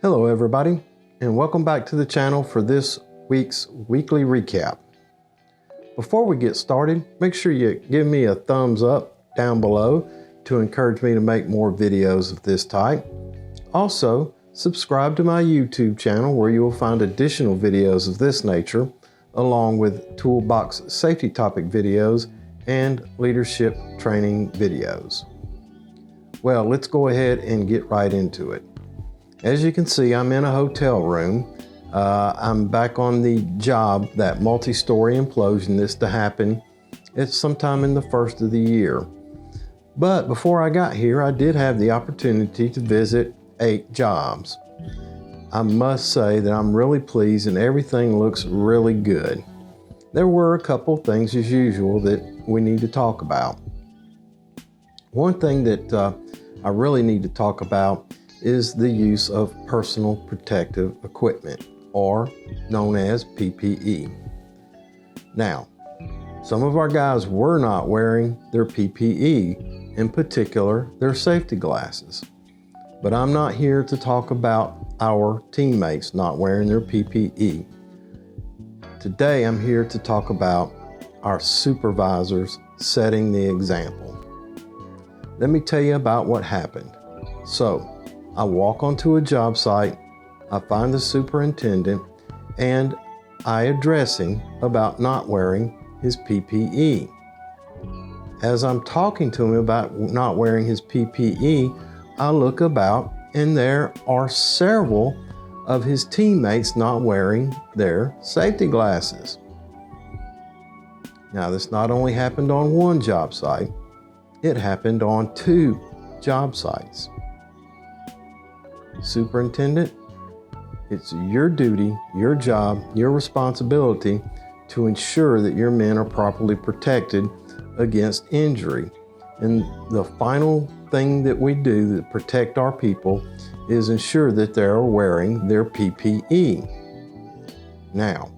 Hello everybody, and welcome back to the channel for this week's weekly recap. Before we get started, make sure you give me a thumbs up down below to encourage me to make more videos of this type. Also, subscribe to my YouTube channel where you will find additional videos of this nature, along with toolbox safety topic videos and leadership training videos. Well, let's go ahead and get right into it. As you can see, I'm in a hotel room. I'm back on the job, that multi-story implosion that's to happen. It's sometime in the first of the year. But before I got here, I did have the opportunity to visit 8 jobs. I must say that I'm really pleased and everything looks really good. There were a couple things as usual that we need to talk about. One thing that I really need to talk about is the use of personal protective equipment, or known as PPE. Now, some of our guys were not wearing their PPE, in particular their safety glasses. But I'm not here to talk about our teammates not wearing their PPE. Today I'm here to talk about our supervisors setting the example. Let me tell you about what happened. So, I walk onto a job site, I find the superintendent, and I address him about not wearing his PPE. As I'm talking to him about not wearing his PPE, I look about and there are several of his teammates not wearing their safety glasses. Now, this not only happened on one job site, it happened on 2 job sites. Superintendent, it's your duty, your job, your responsibility to ensure that your men are properly protected against injury. And the final thing that we do to protect our people is ensure that they're wearing their PPE. Now,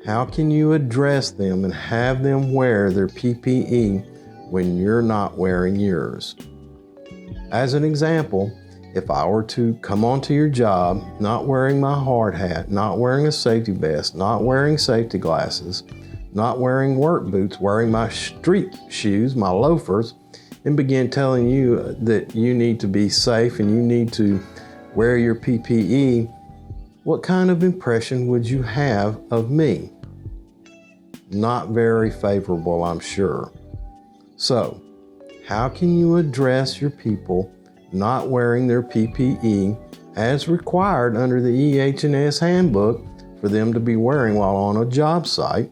how can you address them and have them wear their PPE when you're not wearing yours? As an example, if I were to come onto your job not wearing my hard hat, not wearing a safety vest, not wearing safety glasses, not wearing work boots, wearing my street shoes, my loafers, and begin telling you that you need to be safe and you need to wear your PPE, what kind of impression would you have of me? Not very favorable, I'm sure. So, how can you address your people not wearing their PPE as required under the EH&S Handbook for them to be wearing while on a job site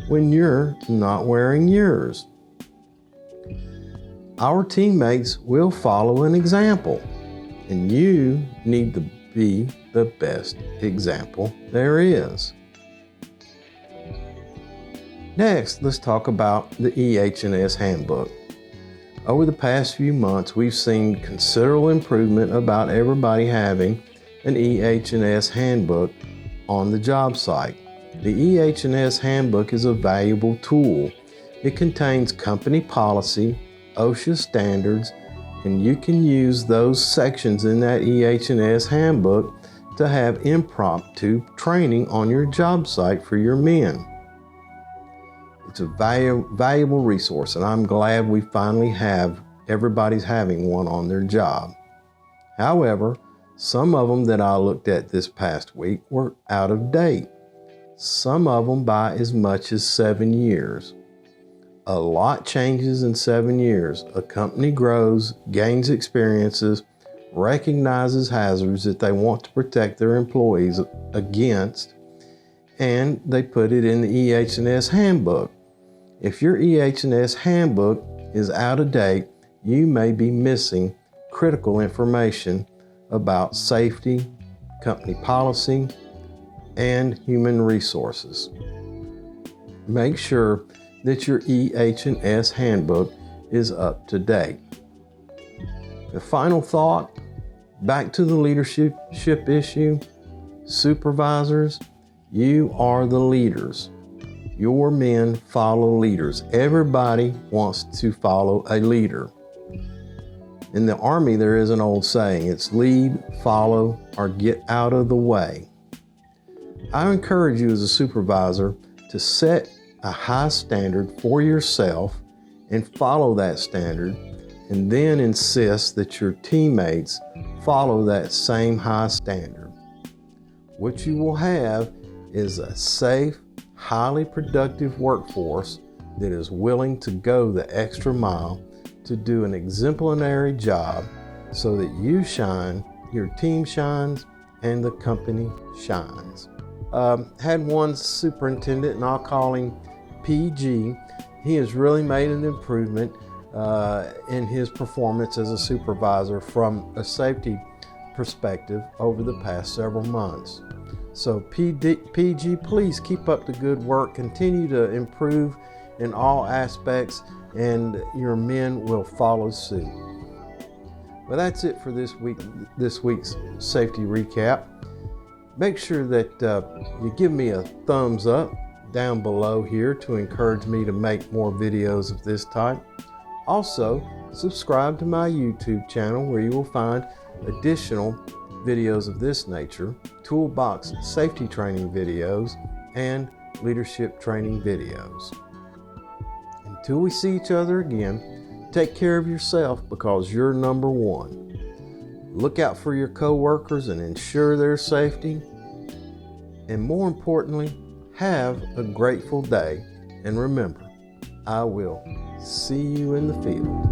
when you're not wearing yours? Our teammates will follow an example, and you need to be the best example there is. Next, let's talk about the EH&S Handbook. Over the past few months, we've seen considerable improvement about everybody having an EH&S Handbook on the job site. The EH&S Handbook is a valuable tool. It contains company policy, OSHA standards, and you can use those sections in that EH&S Handbook to have impromptu training on your job site for your men. It's a valuable resource, and I'm glad we finally have everybody's having one on their job. However, some of them that I looked at this past week were out of date. Some of them by as much as 7 years. A lot changes in 7 years. A company grows, gains experiences, recognizes hazards that they want to protect their employees against, and they put it in the EH&S Handbook. If your EH&S Handbook is out of date, you may be missing critical information about safety, company policy, and human resources. Make sure that your EH&S Handbook is up to date. The final thought, back to the leadership issue. Supervisors, you are the leaders. Your men follow leaders. Everybody wants to follow a leader. In the Army, there is an old saying, it's lead, follow, or get out of the way. I encourage you as a supervisor to set a high standard for yourself and follow that standard, and then insist that your teammates follow that same high standard. What you will have is a safe, highly productive workforce that is willing to go the extra mile to do an exemplary job so that you shine, your team shines, and the company shines. Had one superintendent, and I'll call him PG. He has really made an improvement in his performance as a supervisor from a safety perspective over the past several months. So PG, please keep up the good work. Continue to improve in all aspects, and your men will follow suit. Well, that's it for this week's safety recap. Make sure that you give me a thumbs up down below here to encourage me to make more videos of this type. Also, subscribe to my YouTube channel where you will find additional videos of this nature, toolbox safety training videos, and leadership training videos. Until we see each other again, take care of yourself because you're number one. Look out for your coworkers and ensure their safety. And more importantly, have a grateful day. And remember, I will see you in the field.